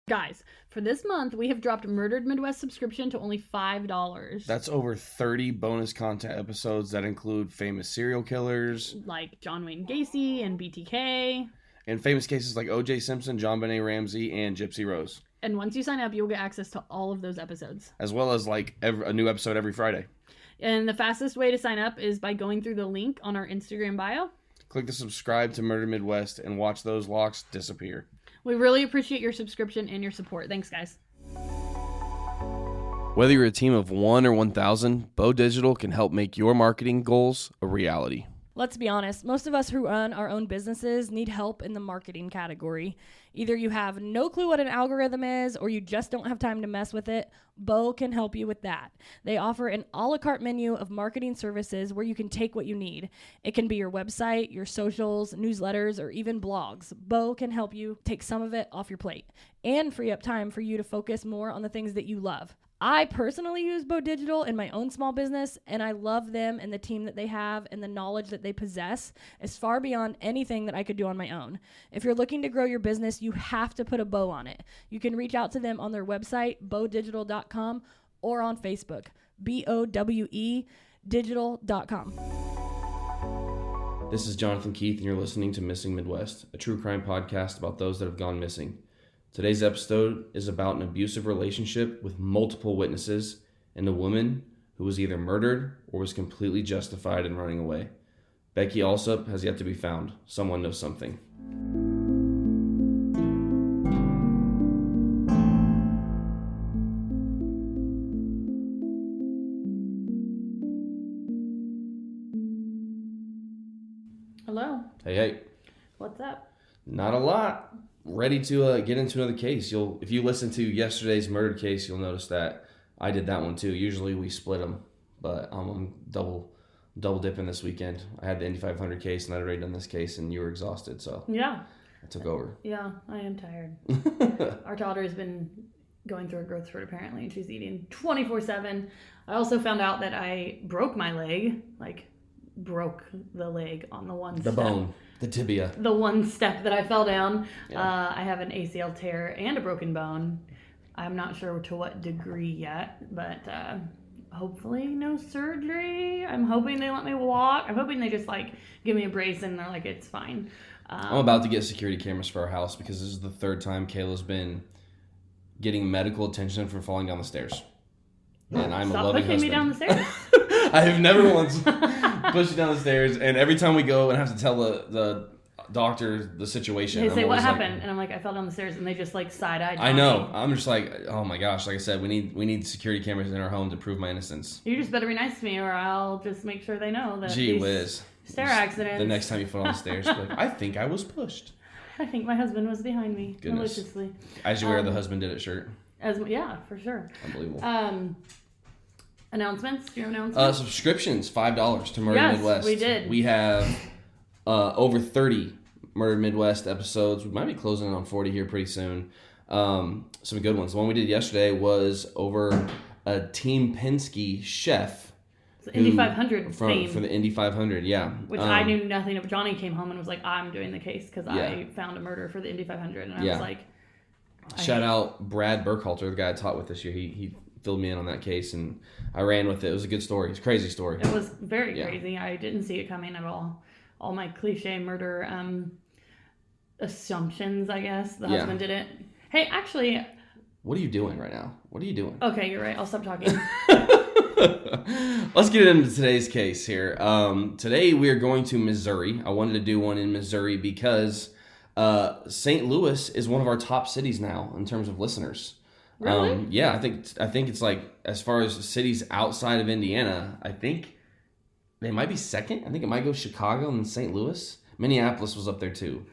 Guys, for this month, we have dropped Murdered Midwest subscription to only $5. That's over 30 bonus content episodes that include famous serial killers. Like John Wayne Gacy and BTK. And famous cases like O.J. Simpson, John Benet Ramsey, and Gypsy Rose. And once you sign up, you'll get access to all of those episodes. As well as like a new episode every Friday. And the fastest way to sign up is by going through the link on our Instagram bio. Click the subscribe to Murder Midwest and watch those locks disappear. We really appreciate your subscription and your support. Thanks, guys. Whether you're a team of 1 or 1,000, Bo Digital can help make your marketing goals a reality. Let's be honest, most of us who run our own businesses need help in the marketing category. Either you have no clue what an algorithm is or you just don't have time to mess with it, Bo can help you with that. They offer an a la carte menu of marketing services where you can take what you need. It can be your website, your socials, newsletters, or even blogs. Bo can help you take some of it off your plate and free up time for you to focus more on the things that you love. I personally use Bo Digital in my own small business, and I love them and the team that they have and the knowledge that they possess is far beyond anything that I could do on my own. If you're looking to grow your business, you have to put a bow on it. You can reach out to them on their website, bowdigital.com, or on Facebook, BOWE digital.com. This is Jonathan Keith, and you're listening to Missing Midwest, a true crime podcast about those that have gone missing. Today's episode is about an abusive relationship with multiple witnesses and a woman who was either murdered or was completely justified in running away. Becky Alsup has yet to be found. Someone knows something. Hello. Hey. What's up? Not a lot. Ready to get into another case. If you listen to yesterday's murdered case, you'll notice that I did that one too. Usually we split them, but I'm double dipping this weekend. I had the Indy 500 case and I'd already done this case, and you were exhausted, so Yeah. I took over. Yeah, I am tired. Our daughter has been going through a growth spurt apparently, and she's eating 24/7. I also found out that I broke my leg, broke the leg on the one The step. bone, the tibia. The one step that I fell down. Yeah. I have an ACL tear and a broken bone. I'm not sure to what degree yet, but hopefully no surgery. I'm hoping they let me walk. I'm hoping they just give me a brace and they're like, it's fine. I'm about to get security cameras for our house because this is the third time Kayla's been getting medical attention for falling down the stairs. And I'm Stop a loving pushing husband. me down the stairs. I have never once pushed you down the stairs, and every time we go and have to tell the doctor the situation, They say, I'm what always happened? And I'm like, I fell down the stairs, and they just side-eyed I me. know. I'm just like, oh my gosh. Like I said, we need security cameras in our home to prove my innocence. You just better be nice to me, or I'll just make sure they know that Gee these whiz. stair accidents. The next time you fall on the stairs, be like, I think I was pushed. I think my husband was behind me Goodness. maliciously. As you wear the husband did it shirt. Yeah, for sure. Unbelievable. Announcements? Do you have announcements? Subscriptions, $5 to Murder Yes, Midwest. we did. We have over 30 Murder Midwest episodes. We might be closing in on 40 here pretty soon. Some good ones. The one we did yesterday was over a Team Penske chef. It's the Indy 500 theme. For the Indy 500, yeah. Which I knew nothing of. Johnny came home and was like, I'm doing the case because Yeah. I found a murder for the Indy 500. And I Yeah. was like... Shout out Brad Burkhalter, the guy I taught with this year. He filled me in on that case, and I ran with it. It was a good story. It's a crazy story. It was very crazy. I didn't see it coming at all. All my cliche murder assumptions, I guess. The husband did it. Hey, actually... What are you doing right now? What are you doing? Okay, you're right. I'll stop talking. Let's get into today's case here. Today we are going to Missouri. I wanted to do one in Missouri because St. Louis is one of our top cities now in terms of listeners. Really? Yeah, I think it's like, as far as cities outside of Indiana, I think they might be second. I think it might go Chicago and then St. Louis. Minneapolis was up there too.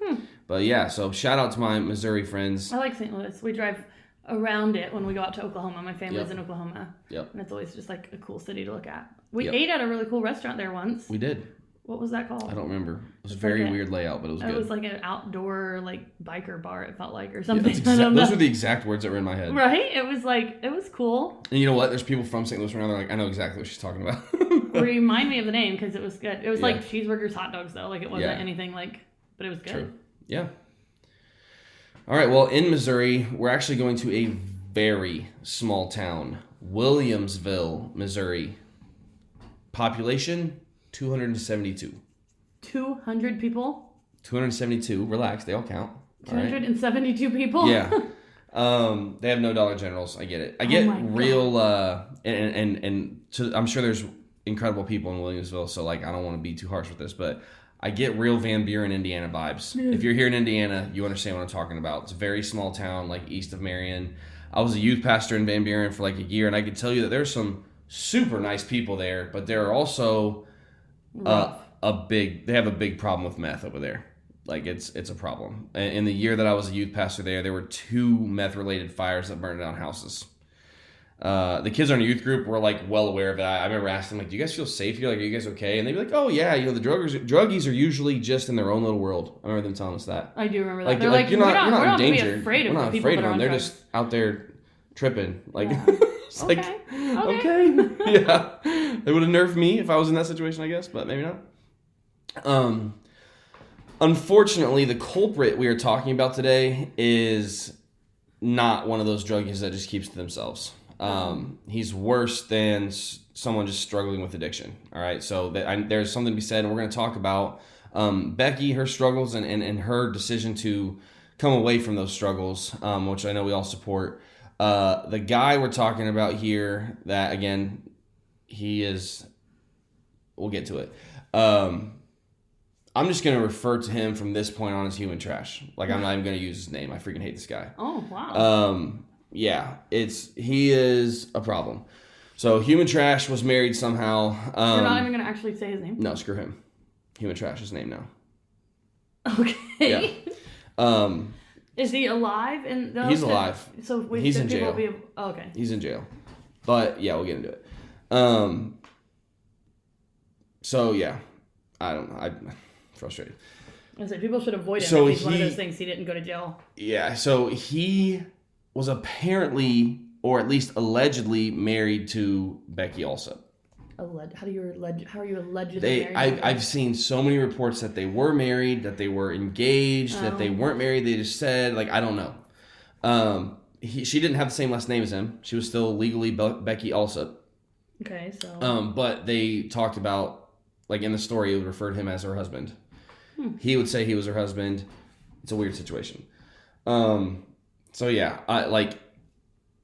But yeah, so shout out to my Missouri friends. I like St. Louis. We drive around it when we go out to Oklahoma. My family's Yep. in Oklahoma. Yep. And it's always just like a cool city to look at. We Yep. ate at a really cool restaurant there once. We did. What was that called? I don't remember. It was a very weird layout, but it was good. It was like an outdoor biker bar, it felt like, or Yeah, something. that's I don't know. those were the exact words that were in my head. Right? It was cool. And you know what? There's people from St. Louis right now. They're like, I know exactly what she's talking about. Remind me of the name because it was good. It was Yeah. like cheeseburgers, hot dogs though. Like it wasn't Yeah. anything but it was good. True. Yeah. All right, well, in Missouri, we're actually going to a very small town, Williamsville, Missouri. Population, 272. 200 people? 272. Relax, they all count. 272 people? Yeah. They have no Dollar Generals. I get it. I get real, and so I'm sure there's incredible people in Williamsville, so like I don't want to be too harsh with this, but I get real Van Buren, Indiana vibes. If you're here in Indiana, you understand what I'm talking about. It's a very small town, like east of Marion. I was a youth pastor in Van Buren for like a year, and I could tell you that there's some super nice people there, but there are also they have a big problem with meth over there. Like it's a problem. In the year that I was a youth pastor there were 2 meth-related fires that burned down houses. The kids on our youth group were like well aware of that. I remember asking them, like, do you guys feel safe here? Like, are you guys okay? And they'd be like, oh yeah, the druggies are usually just in their own little world. I remember them telling us that. I do remember that. Like, they're like, you're not in danger. We're not afraid of them. They're drugs. just out there tripping. Like, Yeah. it's okay. Yeah. They would have nerfed me if I was in that situation, I guess, but maybe not. Unfortunately, the culprit we are talking about today is not one of those druggies that just keeps to themselves. He's worse than someone just struggling with addiction. All right, so there's something to be said, and we're going to talk about Becky, her struggles, and her decision to come away from those struggles, which I know we all support. The guy we're talking about here, that again, we'll get to it. I'm just going to refer to him from this point on as human trash. Like, I'm not even going to use his name. I freaking hate this guy. Oh, wow. Yeah, he is a problem. So, human trash was married somehow. You're not even going to actually say his name? No, screw him. Human trash is his name now. Okay. Yeah. Is he alive? He's alive. So he's in jail. Okay. He's in jail. But, yeah, we'll get into it. So, yeah. I don't know. I'm frustrated. I said people should avoid him so if he's one of those things he didn't go to jail. Yeah, so he was apparently, or at least allegedly, married to Becky Alsup. How are you allegedly married? I've seen so many reports that they were married, that they were engaged, that they weren't married. They just said, like, I don't know. She didn't have the same last name as him. She was still legally Becky Alsup. Okay, so. But they talked about, like in the story, it would refer to him as her husband. He would say he was her husband. It's a weird situation. So yeah,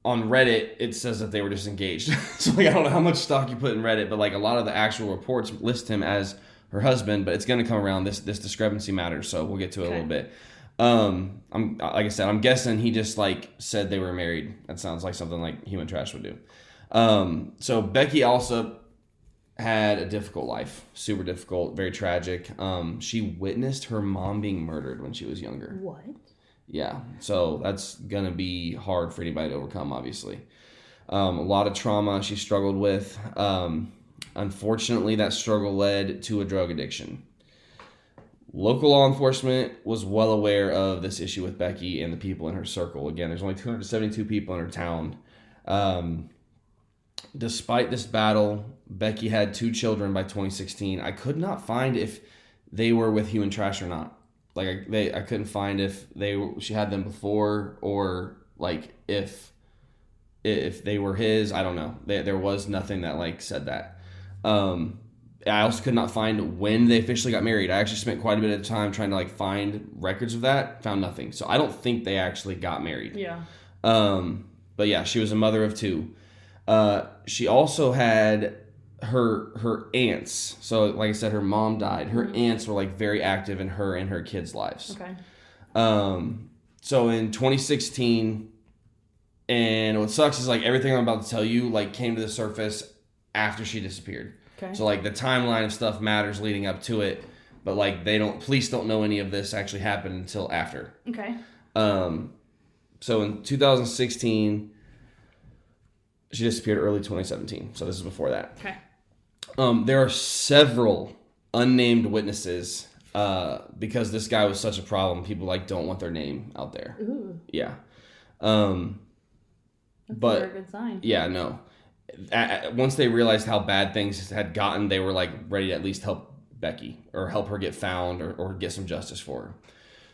on Reddit, it says that they were just engaged. So like, I don't know how much stock you put in Reddit, but like a lot of the actual reports list him as her husband, but it's going to come around. This discrepancy matters, so we'll get to it a little bit. I'm like I said, I'm guessing he just like said they were married. That sounds like something like human trash would do. So Becky Alsup had a difficult life, super difficult, very tragic. She witnessed her mom being murdered when she was younger. What? Yeah, so that's gonna be hard for anybody to overcome, obviously. A lot of trauma she struggled with. Unfortunately, that struggle led to a drug addiction. Local law enforcement was well aware of this issue with Becky and the people in her circle. Again, there's only 272 people in her town. Despite this battle, Becky had 2 children by 2016. I could not find if they were with human trash or not. Like I couldn't find if she had them before, or like if they were his. I don't know. There was nothing that like said that. I also could not find when they officially got married. I actually spent quite a bit of time trying to like find records of that. Found nothing. So I don't think they actually got married. Yeah. But yeah, she was a mother of 2. She also had her aunts. So like I said, her mom died. Her aunts were like very active in her and her kids' lives. Okay. So in 2016, and what sucks is like everything I'm about to tell you like came to the surface after she disappeared. Okay. So like the timeline of stuff matters leading up to it, but like police don't know any of this actually happened until after. Okay. So in 2016, she disappeared early 2017. So this is before that. Okay. There are several unnamed witnesses because this guy was such a problem. People like don't want their name out there. Ooh. Yeah. That's but a very good sign. Yeah, no. Once they realized how bad things had gotten, they were like ready to at least help Becky or help her get found or get some justice for her.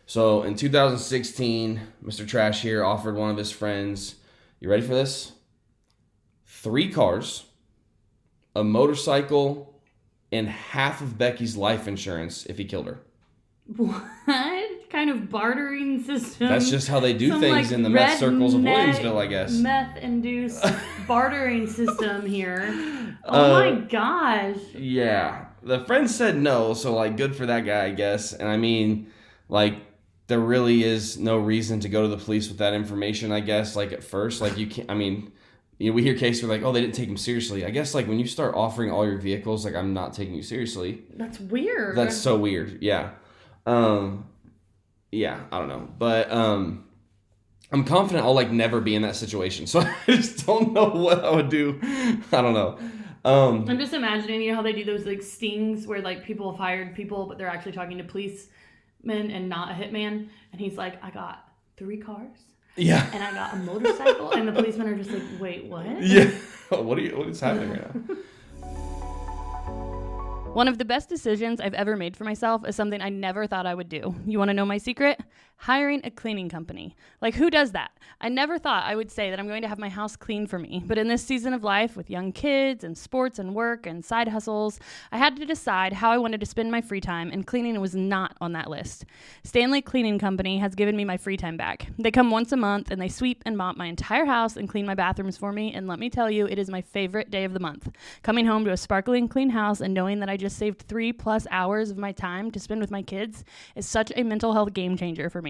So in 2016, Mr. Trash here offered one of his friends, you ready for this? 3 cars, a motorcycle, and half of Becky's life insurance if he killed her. What kind of bartering system? That's just how they do things in the meth circles of Williamsville, I guess. Meth-induced bartering system here. Oh my gosh. Yeah. The friend said no, so, like, good for that guy, I guess. And, I mean, like, there really is no reason to go to the police with that information, I guess, like, at first. Like, you can't, I mean, you know, we hear cases where, like, oh, they didn't take him seriously. I guess, like, when you start offering all your vehicles, like, I'm not taking you seriously. That's weird. That's so weird, yeah. Yeah, I don't know. But I'm confident I'll, like, never be in that situation. So I just don't know what I would do. I don't know. I'm just imagining, you know how they do those, like, stings where, like, people have hired people, but they're actually talking to policemen and not a hitman. And he's like, I got 3 cars. Yeah. And I got a motorcycle. And the policemen are just like, wait, what? Yeah. What is happening right now? One of the best decisions I've ever made for myself is something I never thought I would do. You want to know my secret? Hiring a cleaning company. Like, who does that? I never thought I would say that I'm going to have my house clean for me. But in this season of life, with young kids and sports and work and side hustles, I had to decide how I wanted to spend my free time, and cleaning was not on that list. Stanley Cleaning Company has given me my free time back. They come once a month, and they sweep and mop my entire house and clean my bathrooms for me, and let me tell you, it is my favorite day of the month. Coming home to a sparkling clean house and knowing that I just saved 3+ hours of my time to spend with my kids is such a mental health game changer for me.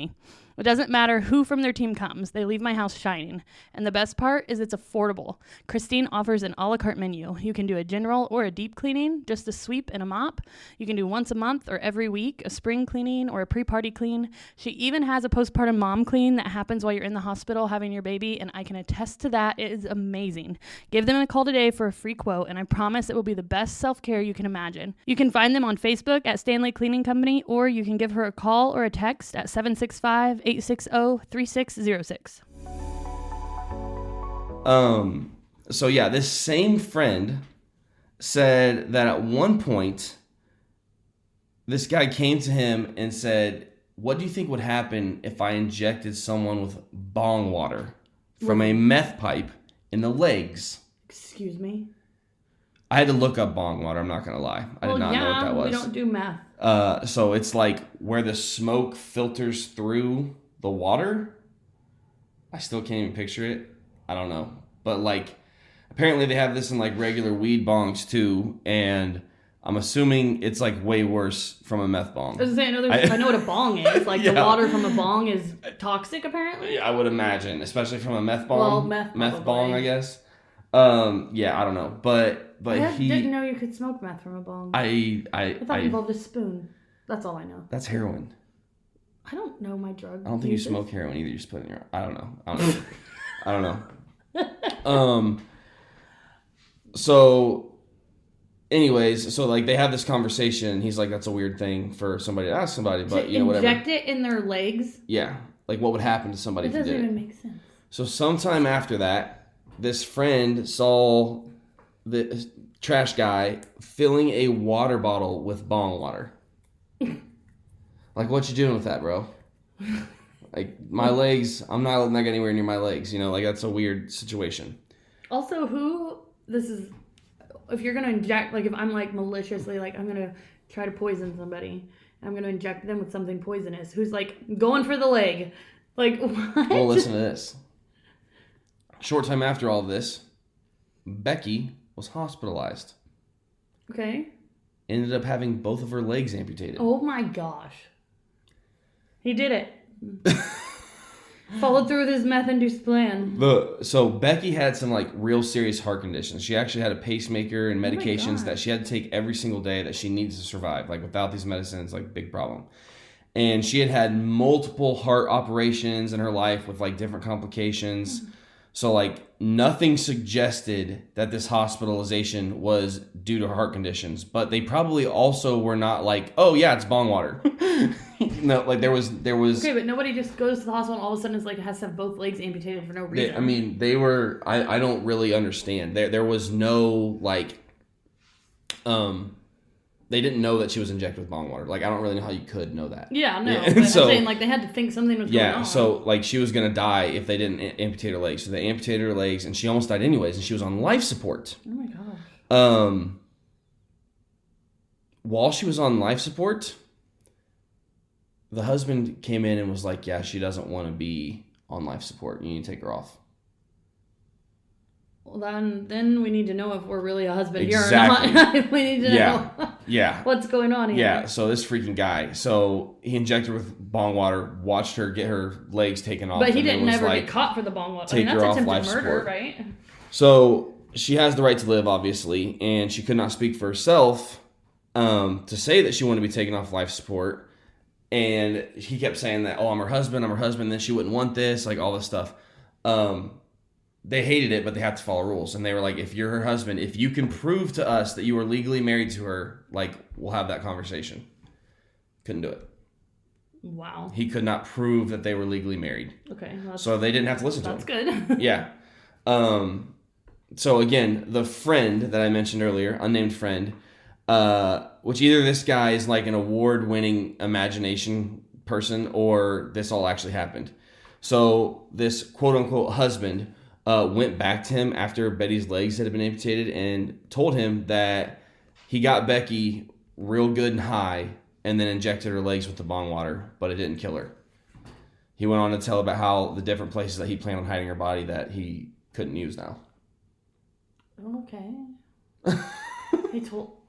It doesn't matter who from their team comes, they leave my house shining. And the best part is it's affordable. Christine offers an a la carte menu. You can do a general or a deep cleaning, just a sweep and a mop. You can do once a month or every week, a spring cleaning or a pre-party clean. She even has a postpartum mom clean that happens while you're in the hospital having your baby, and I can attest to that. It is amazing. Give them a call today for a free quote, and I promise it will be the best self-care you can imagine. You can find them on Facebook at Stanley Cleaning Company, or you can give her a call or a text at 765-860-3606. So yeah, this same friend said that at one point, this guy came to him and said, what do you think would happen if I injected someone with bong water from a meth pipe in the legs? Excuse me? I had to look up bong water, I'm not going to lie. I did not know what that was. We don't do meth. So it's like where the smoke filters through the water. I still can't even picture it. I don't know. But like, apparently they have this in like regular weed bongs too. And I'm assuming it's like way worse from a meth bong. I was saying, I know what a bong is. Like the water from a bong is toxic apparently. I would imagine, especially from a meth bong. Well, meth bong, I guess. Yeah, I don't know. But I didn't know you could smoke meth from a bong. I thought it involved a spoon. That's all I know. That's heroin. I don't know my drug. I don't think you smoke heroin either. You just put it in your. I don't know. I don't know. So, anyways, so like they have this conversation. He's like, "That's a weird thing for somebody to ask somebody," but you know, whatever. Inject it in their legs. Yeah, like what would happen to somebody if you did it? It doesn't even make sense. So sometime after that, this friend saw the trash guy filling a water bottle with bong water. Like, what you doing with that, bro? Like, my legs, I'm not letting that get anywhere near my legs. You know, like, that's a weird situation. Also, if you're going to inject, like, if I'm, like, maliciously, like, I'm going to try to poison somebody, I'm going to inject them with something poisonous, who's, like, going for the leg. Like, what? Well, listen to this. Short time after all this, Becky was hospitalized. Okay. Ended up having both of her legs amputated. Oh, my gosh. He did it. Followed through with his meth-induced plan. So Becky had some like real serious heart conditions. She actually had a pacemaker and medications that she had to take every single day that she needs to survive. Like without these medicines, like big problem. And she had multiple heart operations in her life with like different complications. So like nothing suggested that this hospitalization was due to her heart conditions, but they probably also were not like, oh yeah, it's bong water. No, like there was. Okay, but nobody just goes to the hospital and all of a sudden is like has to have both legs amputated for no reason. They were. I don't really understand. There was no like, they didn't know that she was injected with bong water. Like, I don't really know how you could know that. Yeah, no. Yeah. But So, I'm saying, like, they had to think something was going on. yeah, so, like, she was going to die if they didn't amputate her legs. So they amputated her legs, and she almost died anyways, and she was on life support. Oh, my gosh. While she was on life support, the husband came in and was like, yeah, she doesn't want to be on life support. You need to take her off. Well, then we need to know if we're really a husband Exactly. here or not. We need to know Yeah. what's going on here. Yeah, so this freaking guy. So he injected her with bong water, watched her get her legs taken off. But he and didn't was ever like, get caught for the bong water. take her that's off attempted life murder, support. right? So she has the right to live, obviously, and she could not speak for herself to say that she wanted to be taken off life support. And he kept saying that, oh, I'm her husband, then she wouldn't want this, like all this stuff. They hated it, but they had to follow rules. And they were like, if you're her husband, if you can prove to us that you are legally married to her, like, we'll have that conversation. Couldn't do it. Wow. He could not prove that they were legally married. Okay. So they didn't have to listen to him. That's good. Yeah. So again, the friend that I mentioned earlier, unnamed friend, which either this guy is like an award-winning imagination person or this all actually happened. So this quote-unquote husband went back to him after Betty's legs had been amputated and told him that he got Becky real good and high and then injected her legs with the bong water, but it didn't kill her. He went on to tell about how the different places that he planned on hiding her body that he couldn't use now. Okay.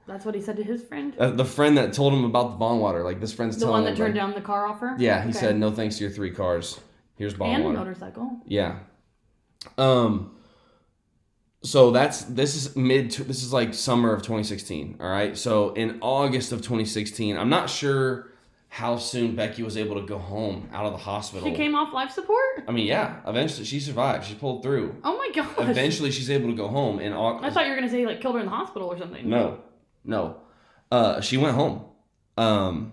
That's what he said to his friend? The friend that told him about the bong water. Like, this friend's The telling one that him, turned like, down the car offer? yeah, he Okay. said, no thanks to your 3 cars. Here's bong And water. a motorcycle. Yeah. So this is like summer of 2016, all right? So in August of 2016, I'm not sure how soon Becky was able to go home out of the hospital. She came off life support? I mean, yeah, eventually she survived. She pulled through. Oh my gosh. Eventually she's able to go home in August. I thought you were going to say, like, killed her in the hospital or something. No. She went home.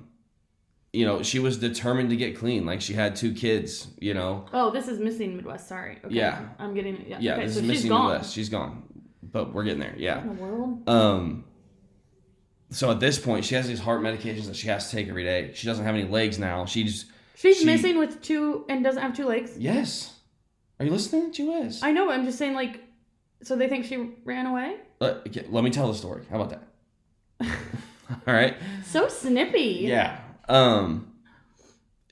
You know, she was determined to get clean. Like, she had 2 kids, you know. Oh, this is Missing Midwest. Sorry. Okay. Yeah. I'm getting it. Yeah, okay, this so is she's Missing gone. Midwest. She's gone. But we're getting there, yeah. What in the world? So at this point, she has these heart medications that she has to take every day. She doesn't have any legs now. She's missing with 2 and doesn't have 2 legs? Yes. Are you listening? She was. I know, but I'm just saying, like, so they think she ran away? Okay, let me tell the story. How about that? All right. So snippy. Yeah.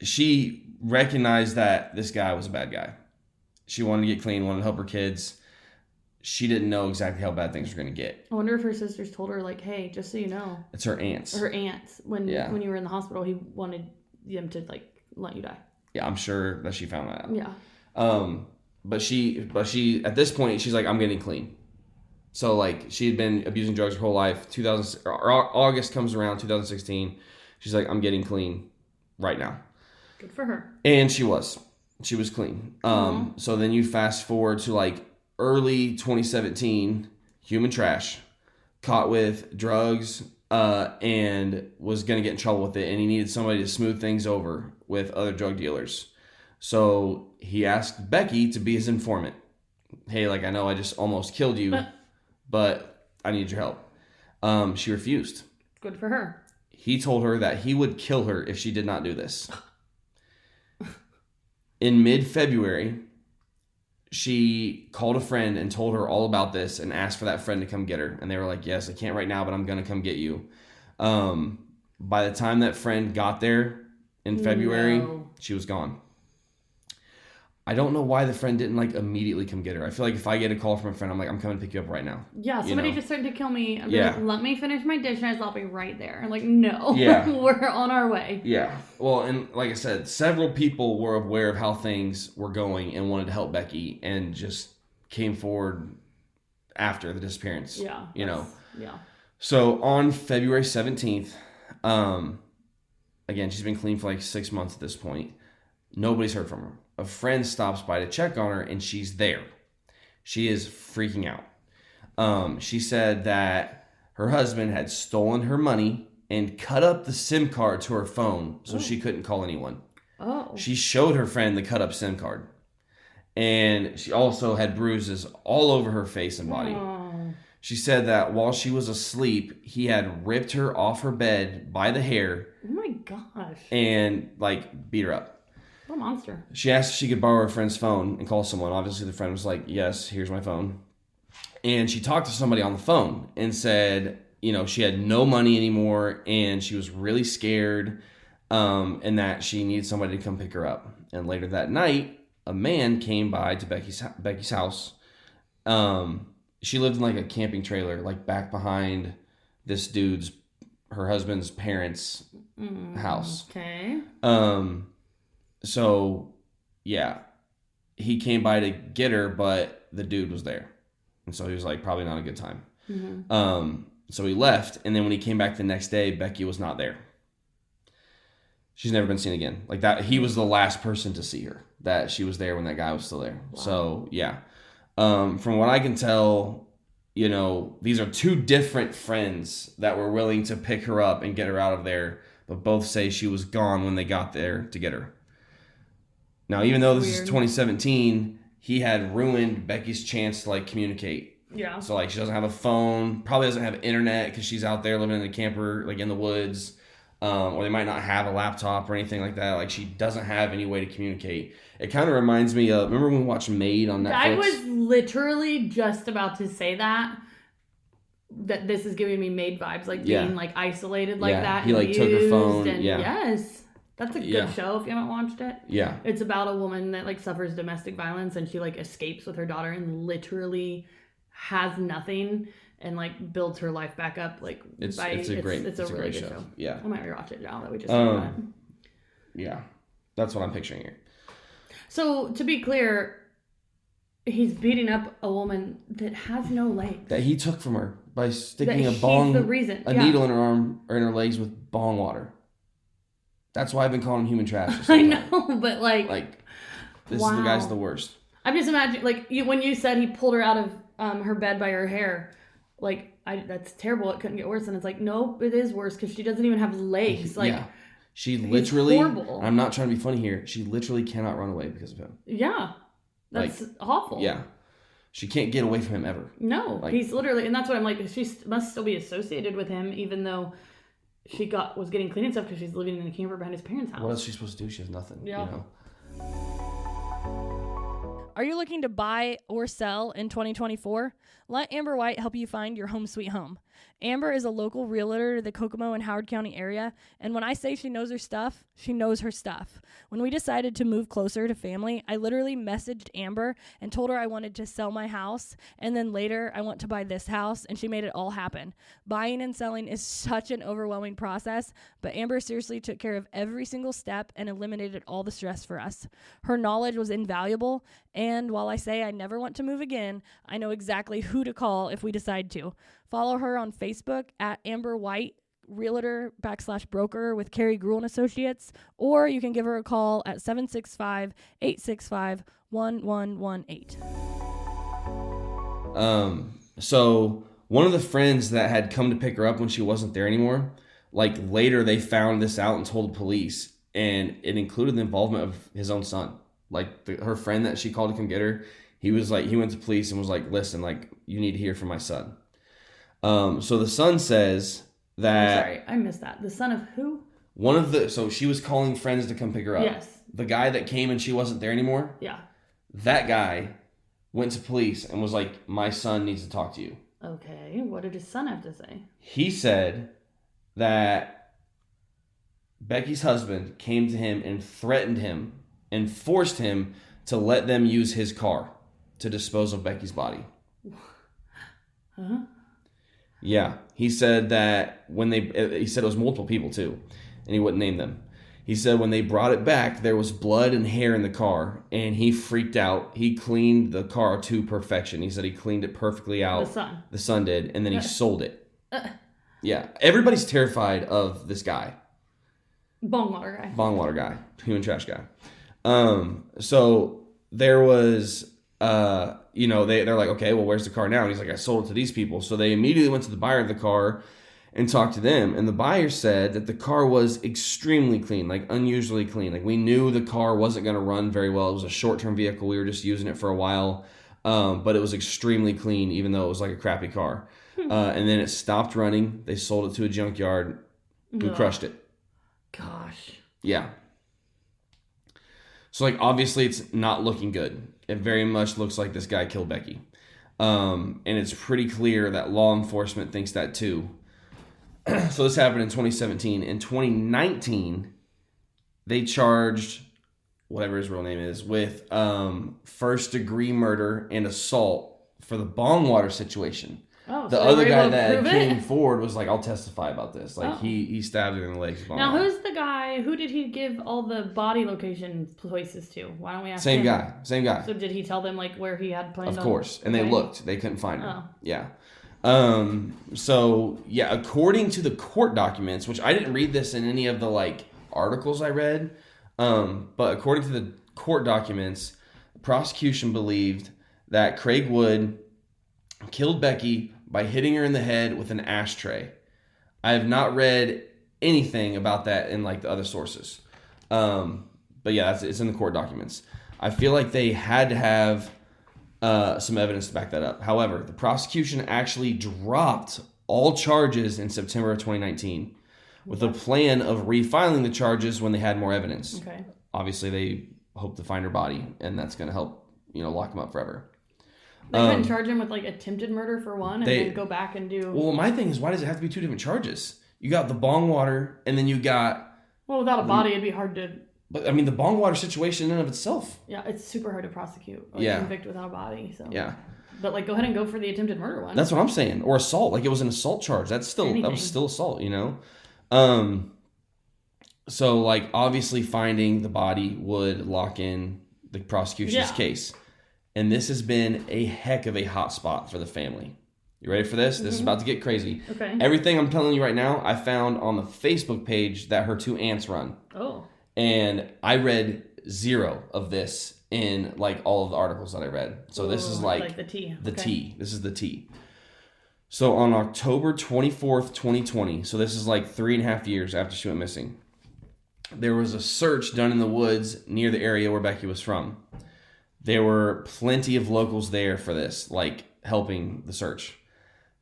She recognized that this guy was a bad guy. She wanted to get clean, wanted to help her kids. She didn't know exactly how bad things were going to get. I wonder if her sisters told her, like, hey, just so you know. It's her aunts. Her aunts. When you were in the hospital, he wanted them to, like, let you die. Yeah, I'm sure that she found that out. Yeah. But she at this point, she's like, I'm getting clean. So, like, she had been abusing drugs her whole life. August comes around, 2016. She's like, I'm getting clean right now. Good for her. And she was clean. So then you fast forward to, like, early 2017, human trash, caught with drugs, and was going to get in trouble with it. And he needed somebody to smooth things over with other drug dealers. So he asked Becky to be his informant. Hey, like, I know I just almost killed you, but I need your help. She refused. Good for her. He told her that he would kill her if she did not do this. In mid-February, she called a friend and told her all about this and asked for that friend to come get her. And they were like, yes, I can't right now, but I'm going to come get you. By the time that friend got there in February, she was gone. I don't know why the friend didn't, like, immediately come get her. I feel like if I get a call from a friend, I'm like, I'm coming to pick you up right now. Yeah, somebody just threatened to kill me. I'm Yeah. like, let me finish my dishes. I'll be right there. I'm like, no. Yeah. We're on our way. Yeah. Well, and like I said, several people were aware of how things were going and wanted to help Becky and just came forward after the disappearance. Yeah. You know? Yeah. So on February 17th, again, she's been clean for like 6 months at this point. Nobody's heard from her. A friend stops by to check on her, and she's there. She is freaking out. She said that her husband had stolen her money and cut up the SIM card to her phone so she couldn't call anyone. Oh. She showed her friend the cut up SIM card. And she also had bruises all over her face and body. Oh. She said that while she was asleep, he had ripped her off her bed by the hair. Oh my gosh. And, like, beat her up. What a monster. She asked if she could borrow her friend's phone and call someone. Obviously, the friend was like, yes, here's my phone. And she talked to somebody on the phone and said, you know, she had no money anymore and she was really scared, and that she needed somebody to come pick her up. And later that night, a man came by to Becky's house. She lived in like a camping trailer, like back behind this her husband's parents' house. Okay. So yeah, he came by to get her, but the dude was there. And so he was like, probably not a good time. Mm-hmm. So he left. And then when he came back the next day, Becky was not there. She's never been seen again. Like that, he was the last person to see her, that she was there when that guy was still there. Wow. So yeah. From what I can tell, you know, these are two different friends that were willing to pick her up and get her out of there, but both say she was gone when they got there to get her. Now, even though this is 2017, he had ruined Becky's chance to like communicate. Yeah. So like she doesn't have a phone, probably doesn't have internet because she's out there living in a camper, like in the woods, or they might not have a laptop or anything like that. Like she doesn't have any way to communicate. It kind of reminds me of, remember when we watched Maid on Netflix? I was literally just about to say that this is giving me Maid vibes, like being like isolated like that. He like took her phone. And yes. That's a good show if you haven't watched it. Yeah. It's about a woman that like suffers domestic violence and she like escapes with her daughter and literally has nothing and like builds her life back up. Like it's a really good show. Yeah. I might rewatch it now that we just said that. Yeah. That's what I'm picturing here. So to be clear, he's beating up a woman that has no legs. That he took from her by sticking needle in her arm or in her legs with bong water. That's why I've been calling him human trash. I know, but like this is the guy's the worst. I'm just imagining, like, when you said he pulled her out of her bed by her hair, like, that's terrible. It couldn't get worse. And it's like, nope, it is worse because she doesn't even have legs. Like, yeah. She literally, I'm not trying to be funny here, she literally cannot run away because of him. Yeah. That's awful. Yeah. She can't get away from him ever. No. Like, he's literally, and that's what I'm like, she must still be associated with him, even though she was getting clean and stuff because she's living in a camper behind his parents' house. What else is she supposed to do? She has nothing. Yeah. You know? Are you looking to buy or sell in 2024? Let Amber White help you find your home sweet home. Amber is a local realtor to the Kokomo and Howard County area, and when I say she knows her stuff, she knows her stuff. When we decided to move closer to family, I literally messaged Amber and told her I wanted to sell my house, and then later I want to buy this house, and she made it all happen. Buying and selling is such an overwhelming process, but Amber seriously took care of every single step and eliminated all the stress for us. Her knowledge was invaluable, and while I say I never want to move again, I know exactly who to call if we decide to. Follow her on Facebook at Amber White, Realtor /broker with Carrie Gruhl and Associates, or you can give her a call at 765-865-1118. So one of the friends that had come to pick her up when she wasn't there anymore, like later they found this out and told the police, and it included the involvement of his own son. Like her friend that she called to come get her, he went to police and was like, listen, like you need to hear from my son. So the son says that... I'm sorry, I missed that. The son of who? So she was calling friends to come pick her up. Yes. The guy that came and she wasn't there anymore? Yeah. That guy went to police and was like, my son needs to talk to you. Okay, what did his son have to say? He said that Becky's husband came to him and threatened him and forced him to let them use his car to dispose of Becky's body. Huh? Yeah, he said that he said it was multiple people too, and he wouldn't name them. He said when they brought it back, there was blood and hair in the car, and he freaked out. He cleaned the car to perfection. He said he cleaned it perfectly out. The son did, and then he sold it. Yeah, everybody's terrified of this guy. Bong water guy. Human trash guy. So there was... they're like, okay, well, where's the car now? And he's like, I sold it to these people. So they immediately went to the buyer of the car and talked to them. And the buyer said that the car was extremely clean, like unusually clean. Like we knew the car wasn't going to run very well. It was a short-term vehicle. We were just using it for a while. but it was extremely clean, even though it was like a crappy car. And then it stopped running. They sold it to a junkyard who crushed it. Gosh. Yeah. So, like, obviously it's not looking good. It very much looks like this guy killed Becky. And it's pretty clear that law enforcement thinks that too. So this happened in 2017. In 2019, they charged whatever his real name is with first-degree murder and assault for the bong water situation. Oh, the so other guy that prove came it? forward was like, I'll testify about this. Like, Oh. he stabbed her in the legs. with bong Now, water. who's the guy? Who did he give all the body location places to? Why don't we ask Same him? guy. So did he tell them like where he had planned Of on? course. And Okay. they looked. They couldn't find her. Oh. Yeah. So, yeah, according to the court documents, which I didn't read this in any of the, like, articles I read, but according to the court documents, the prosecution believed that Craig Wood killed Becky by hitting her in the head with an ashtray. I have not read anything about that in, like, the other sources. But, yeah, it's in the court documents. I feel like they had to have some evidence to back that up. However, the prosecution actually dropped all charges in September of 2019 with a plan of refiling the charges when they had more evidence. Okay. Obviously, they hope to find her body, and that's going to help, lock him up forever. They couldn't charge him with like attempted murder for one, and then go back and do. Well, my thing is, why does it have to be two different charges? You got the bong water, and then you got. Well, without a body, it'd be hard to. But I mean, the bong water situation in and of itself. Yeah, it's super hard to prosecute. Convict without a body. So. Yeah. But like, go ahead and go for the attempted murder one. That's what I'm saying. Or assault, like it was an assault charge. That was still assault. So like obviously finding the body would lock in the prosecution's case, and this has been a heck of a hot spot for the family. You ready for this? Mm-hmm. This is about to get crazy. Okay. Everything I'm telling you right now, I found on the Facebook page that her two aunts run. Oh. And I read zero of this in like all of the articles that I read. So this is like the tea. The tea. This is the tea. So on October 24th, 2020, so this is like 3.5 years after she went missing, there was a search done in the woods near the area where Becky was from. There were plenty of locals there for this, like helping the search.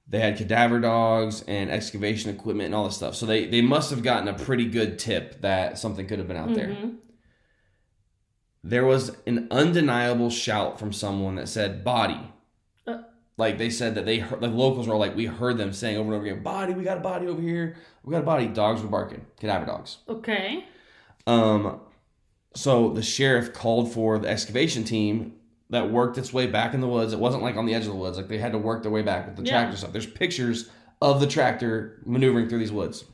They had cadaver dogs and excavation equipment and all this stuff. So they must have gotten a pretty good tip that something could have been out there. There was an undeniable shout from someone that said, body. Like they said that the locals were like, we heard them saying over and over again, body, we got a body over here. We got a body. Dogs were barking. Cadaver dogs. Okay. So the sheriff called for the excavation team that worked its way back in the woods. It wasn't like on the edge of the woods. Like they had to work their way back with the tractor stuff. There's pictures of the tractor maneuvering through these woods.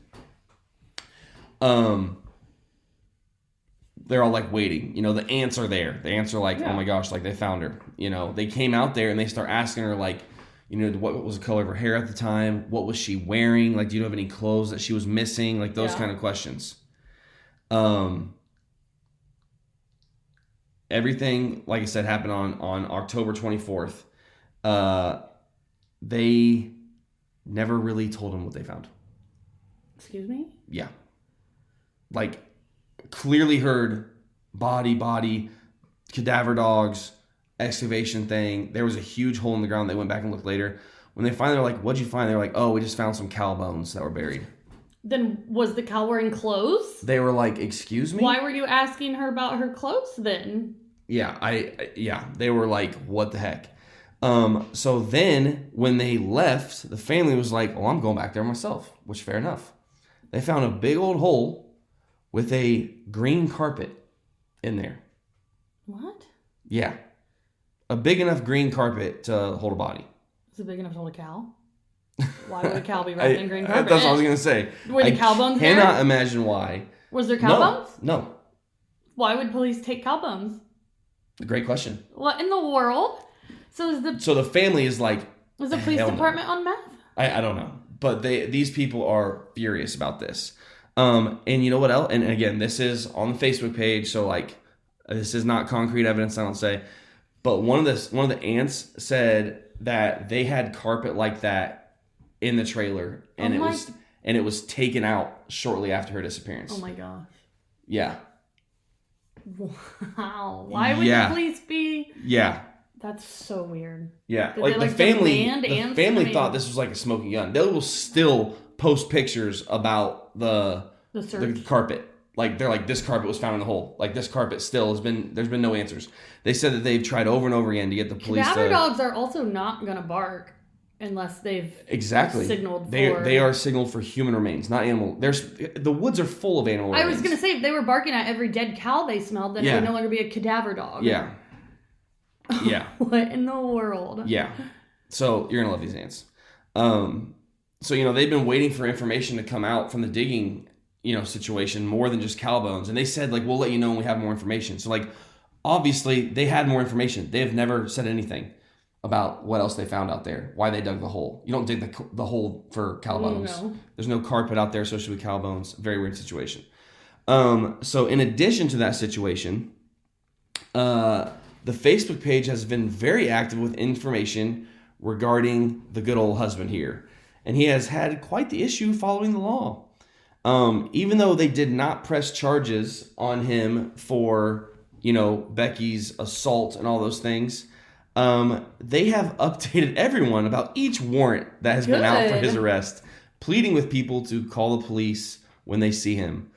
They're all like waiting. The ants are there. The ants are like, oh my gosh, like they found her. They came out there and they start asking her like, what was the color of her hair at the time? What was she wearing? Like, do you have any clothes that she was missing? Like those kind of questions. Everything, like I said, happened on October 24th. They never really told him what they found. Excuse me? Yeah. Like, clearly heard body, cadaver dogs, excavation thing. There was a huge hole in the ground. They went back and looked later. When they finally were like, what'd you find? They're like, oh, we just found some cow bones that were buried. Then was the cow wearing clothes? They were like, excuse me? Why were you asking her about her clothes then? Yeah, they were like, what the heck? So then when they left, the family was like, oh, I'm going back there myself, which fair enough. They found a big old hole with a green carpet in there. What? Yeah. A big enough green carpet to hold a body. Is it big enough to hold a cow? Why would a cow be wrapped in green carpet? That's what I was going to say. Were the cow bones there? I cannot imagine why. Was there cow bones? No. Why would police take cow bones? Great question. What in the world? So the family is like, was the police department on meth? I don't know. But these people are furious about this. And you know what else? And again, this is on the Facebook page, so like this is not concrete evidence, I don't say. But one of the aunts said that they had carpet like that in the trailer, and it was taken out shortly after her disappearance. Oh my gosh. Yeah. Wow. Why would the police be? Yeah. That's so weird. Yeah, Did like they, the family demand thought this was like a smoking gun. They will still post pictures about the search. carpet. Like they're like, this carpet was found in the hole. Like this carpet still there's been no answers. They said that they've tried over and over again to get the police. Cadaver dogs are also not gonna bark unless they've signaled for. They are signaled for human remains, not animal. The woods are full of animal remains. I was gonna say if they were barking at every dead cow they smelled, then it would no longer be a cadaver dog. Yeah. Yeah. What in the world? Yeah. So you're gonna love these ants. So they've been waiting for information to come out from the digging situation more than just cow bones, and they said like, we'll let you know when we have more information. So like, obviously they had more information. They have never said anything about what else they found out there, why they dug the hole. You don't dig the hole for cow bones. No. There's no carpet out there associated with cow bones. Very weird situation. So in addition to that situation, the Facebook page has been very active with information regarding the good old husband here, and he has had quite the issue following the law. Even though they did not press charges on him for, Becky's assault and all those things, they have updated everyone about each warrant that has been out for his arrest, pleading with people to call the police when they see him.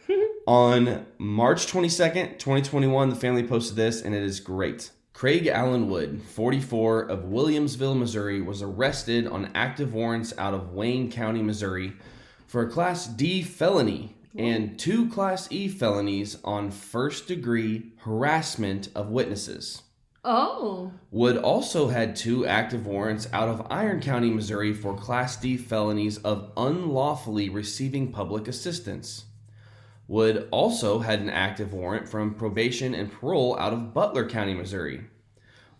On March 22nd, 2021, the family posted this, and it is great. Craig Allen Wood, 44, of Williamsville, Missouri, was arrested on active warrants out of Wayne County, Missouri, for a Class D felony and 2 Class E felonies on first-degree harassment of witnesses. Oh. Wood also had 2 active warrants out of Iron County, Missouri for Class D felonies of unlawfully receiving public assistance. Wood also had an active warrant from probation and parole out of Butler County, Missouri.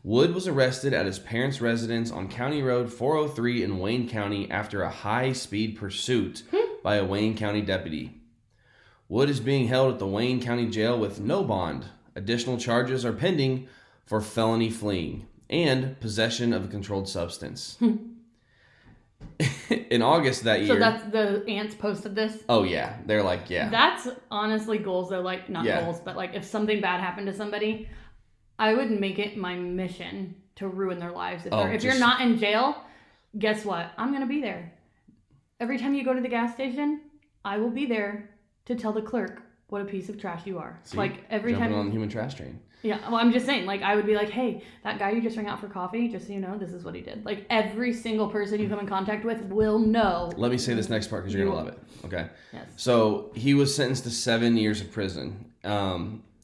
Wood was arrested at his parents' residence on County Road 403 in Wayne County after a high-speed pursuit by a Wayne County deputy. Wood is being held at the Wayne County Jail with no bond. Additional charges are pending for felony fleeing and possession of a controlled substance. In August that year... So that's the ants posted this? Oh, yeah. They're like, yeah. That's honestly goals. They're like, not goals, but like if something bad happened to somebody... I would make it my mission to ruin their lives. If you're not in jail, guess what? I'm going to be there. Every time you go to the gas station, I will be there to tell the clerk what a piece of trash you are. See, like every jumping time on the human trash train. Yeah, well, I'm just saying, like, I would be like, hey, that guy you just rang out for coffee, just so you know, this is what he did. Like, every single person you come in contact with will know. Let me say this next part because you're going to love it. Okay? Yes. So, he was sentenced to 7 years of prison.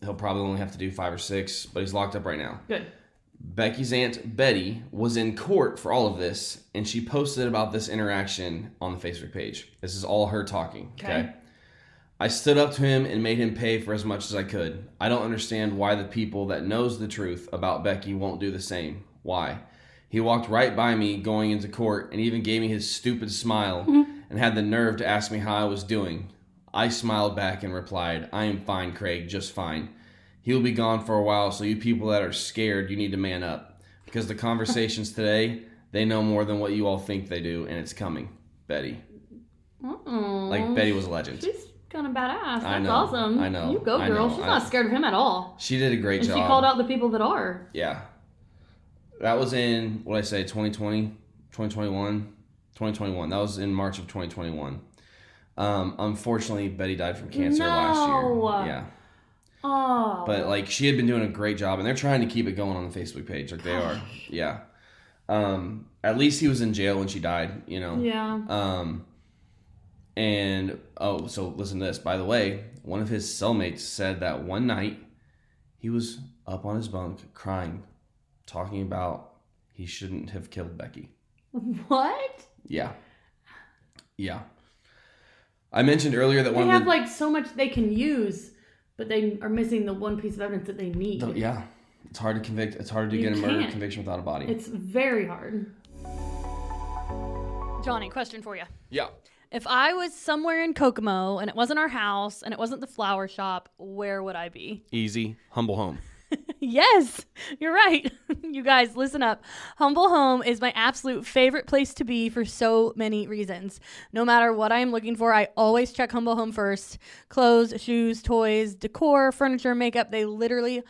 He'll probably only have to do 5 or 6, but he's locked up right now. Good. Becky's aunt, Betty, was in court for all of this, and she posted about this interaction on the Facebook page. This is all her talking. Okay? I stood up to him and made him pay for as much as I could. I don't understand why the people that knows the truth about Becky won't do the same. Why? He walked right by me going into court and even gave me his stupid smile and had the nerve to ask me how I was doing. I smiled back and replied, I am fine, Craig, just fine. He'll be gone for a while, so you people that are scared, you need to man up. Because the conversations today, they know more than what you all think they do, and it's coming. Betty. Like, Betty was a legend. She's kind of badass. I That's know, awesome. I know. You go, girl. She's not scared of him at all. She did a great job. And she called out the people that are. Yeah. That was in, 2020? 2021? 2021. That was in March of 2021. Unfortunately, Betty died from cancer last year. Yeah. Oh. But like she had been doing a great job, and they're trying to keep it going on the Facebook page. Like they are. Yeah. At least he was in jail when she died. Yeah. And so listen to this. By the way, one of his cellmates said that one night he was up on his bunk crying, talking about he shouldn't have killed Becky. What? Yeah. Yeah. I mentioned earlier that they have like so much they can use, but they are missing the one piece of evidence that they need. Yeah. It's hard to convict. It's hard to get a murder conviction without a body. It's very hard. Johnny, question for you. Yeah. If I was somewhere in Kokomo and it wasn't our house and it wasn't the flower shop, where would I be? Easy. Humble home. Yes, you're right. You guys, listen up. Humble Home is my absolute favorite place to be for so many reasons. No matter what I'm looking for, I always check Humble Home first. Clothes, shoes, toys, decor, furniture, makeup, they literally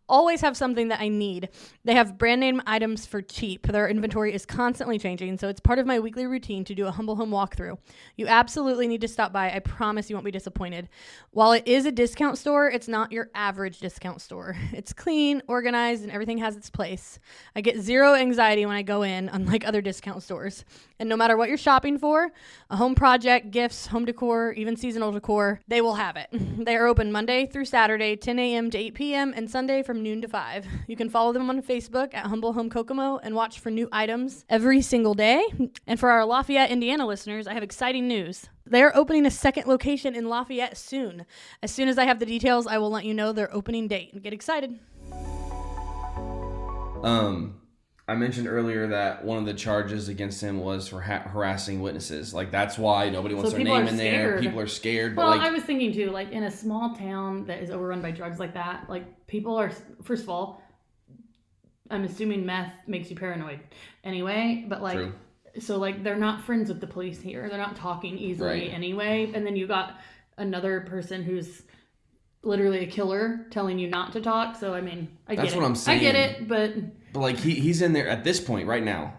always have something that I need. They have brand name items for cheap. Their inventory is constantly changing, so it's part of my weekly routine to do a Humble Home walkthrough. You absolutely need to stop by. I promise you won't be disappointed. While it is a discount store, it's not your average discount store. It's clean, organized, and everything has its place. I get zero anxiety when I go in, unlike other discount stores. And no matter what you're shopping for, a home project, gifts, home decor, even seasonal decor, they will have it. They are open Monday through Saturday, 10 a.m. to 8 p.m., and Sunday from noon to 5. You can follow them on Facebook at Humble Home Kokomo and watch for new items every single day. And for our Lafayette, Indiana listeners, I have exciting news. They are opening a second location in Lafayette soon. As soon as I have the details, I will let you know their opening date. Get excited. I mentioned earlier that one of the charges against him was for harassing witnesses. Like, that's why nobody wants their name in there. People are scared. Well, but I was thinking too, like in a small town that is overrun by drugs like that, like people are, first of all, I'm assuming meth makes you paranoid anyway, but like, True. So like they're not friends with the police here. They're not talking easily Right. anyway. And then you got another person who's literally a killer telling you not to talk. So I mean, I get it. That's what I'm saying. I get it, but like he's in there at this point right now.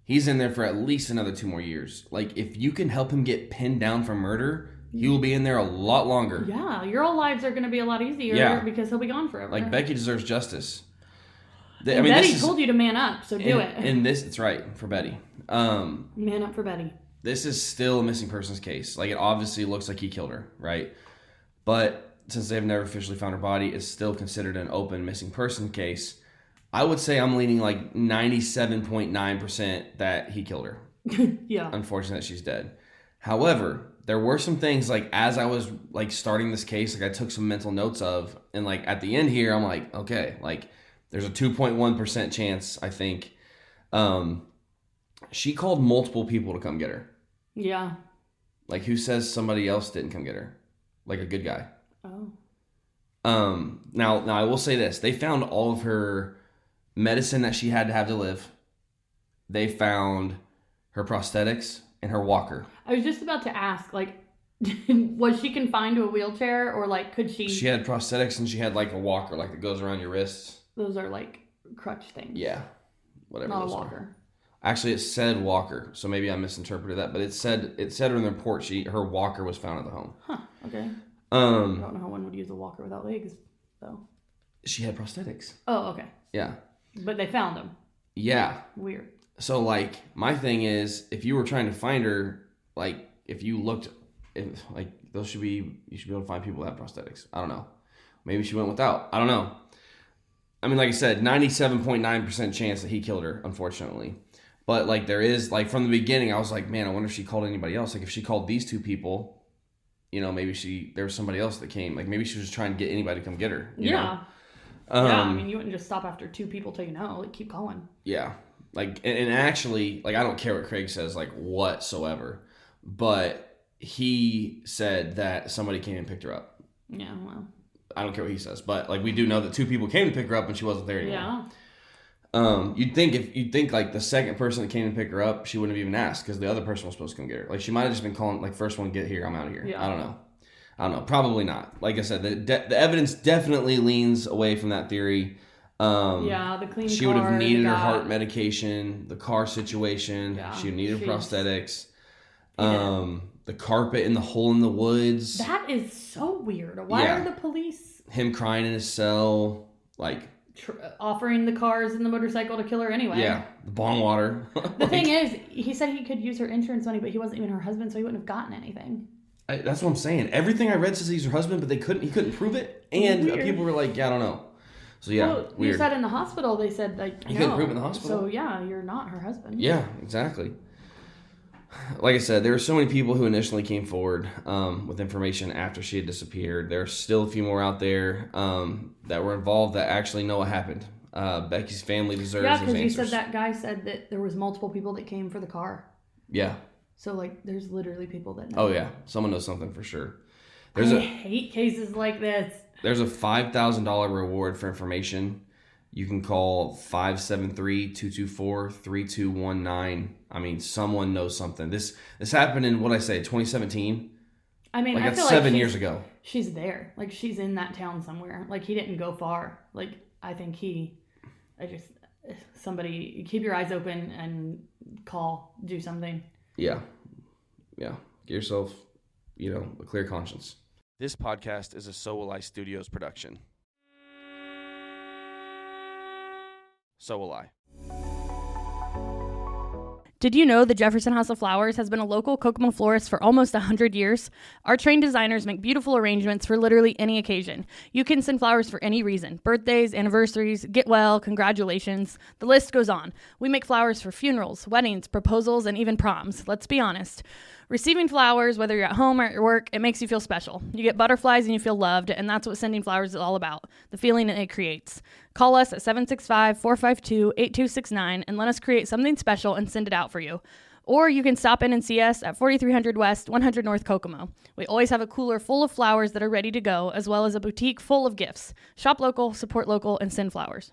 He's in there for at least another 2 more years. Like, if you can help him get pinned down for murder, he will be in there a lot longer. yeah, your lives are going to be a lot easier because he'll be gone forever. Like, Becky deserves justice. And Betty told you to man up, so do it. And this, it's right for Betty. Man up for Betty. This is still a missing persons case. Like, it obviously looks like he killed her, right? But since they've never officially found her body, it's still considered an open missing person case. I would say I'm leaning like 97.9% that he killed her. Yeah. Unfortunate that she's dead. However, there were some things, like, as I was like starting this case, like I took some mental notes of, and like at the end here, I'm like, okay, like there's a 2.1% chance, I think. She called multiple people to come get her. Yeah. Like, who says somebody else didn't come get her? Like a good guy. Oh. Now I will say this. They found all of her medicine that she had to have to live. They found her prosthetics and her walker. I was just about to ask, like, was she confined to a wheelchair, or like could she? She had prosthetics and she had like a walker, like that goes around your wrists. Those are like crutch things. Yeah, whatever. Not a those walker. Are. Actually, it said walker, so maybe I misinterpreted that. But it said in the report her walker was found at the home. Huh. Okay. I Um, don't know how one would use a walker without legs, though. she had prosthetics. Oh, okay. Yeah. But they found them. Yeah. Weird. So, like, my thing is, if you were trying to find her, like, if you looked, like, you should be able to find people that have prosthetics. I don't know. Maybe she went without. I don't know. I mean, like I said, 97.9% chance that he killed her, unfortunately. But, like, there is, like, from the beginning, I was like, man, I wonder if she called anybody else. Like, if she called these 2 people, you know, maybe there was somebody else that came. Like, maybe she was trying to get anybody to come get her. You know? Yeah, I mean, you wouldn't just stop after 2 people till you know. Like, keep calling. Yeah. Like, and actually, like, I don't care what Craig says, like, whatsoever. But he said that somebody came and picked her up. Yeah, well. I don't care what he says. But, like, we do know that 2 people came to pick her up and she wasn't there anymore. Yeah. You'd think, like, the second person that came to pick her up, she wouldn't have even asked because the other person was supposed to come get her. Like, she might have just been calling, like, first one, get here, I'm out of here. Yeah. I don't know. Probably not. Like I said, the evidence definitely leans away from that theory. Yeah, the clean She car, would have needed her heart medication, the car situation. Yeah, she needed prosthetics. Yeah. The carpet in the hole in the woods. That is so weird. Why are the police... Him crying in his cell, like... offering the cars and the motorcycle to kill her anyway. Yeah, the bong water. The thing is, he said he could use her insurance money, but he wasn't even her husband, so he wouldn't have gotten anything. That's what I'm saying. Everything I read says he's her husband, but he couldn't prove it. And people were like, yeah, I don't know. So, yeah, well, weird. You said in the hospital, they said, like, he couldn't prove it in the hospital. So, yeah, you're not her husband. Yeah, exactly. Like I said, there were so many people who initially came forward with information after she had disappeared. There are still a few more out there that were involved that actually know what happened. Becky's family deserves those answers. Yeah, because you said that guy said that there was multiple people that came for the car. Yeah. So, like, there's literally people that know. Oh, yeah. Someone knows something for sure. I hate cases like this. There's a $5,000 reward for information. You can call 573-224-3219. I mean, someone knows something. This happened in, 2017? I mean, like, I that's feel 7 like years ago. She's there. Like, she's in that town somewhere. Like, he didn't go far. Like, I think somebody keep your eyes open and do something. Yeah. Get yourself, a clear conscience. This podcast is a So.Will.I.Studos production. So will I. Did you know the Jefferson House of Flowers has been a local Kokomo florist for almost 100 years? Our trained designers make beautiful arrangements for literally any occasion. You can send flowers for any reason. Birthdays, anniversaries, get well, congratulations. The list goes on. We make flowers for funerals, weddings, proposals, and even proms. Let's be honest. Receiving flowers, whether you're at home or at your work, it makes you feel special. You get butterflies and you feel loved, and that's what sending flowers is all about, the feeling that it creates. Call us at 765-452-8269 and let us create something special and send it out for you. Or you can stop in and see us at 4300 West, 100 North Kokomo. We always have a cooler full of flowers that are ready to go, as well as a boutique full of gifts. Shop local, support local, and send flowers.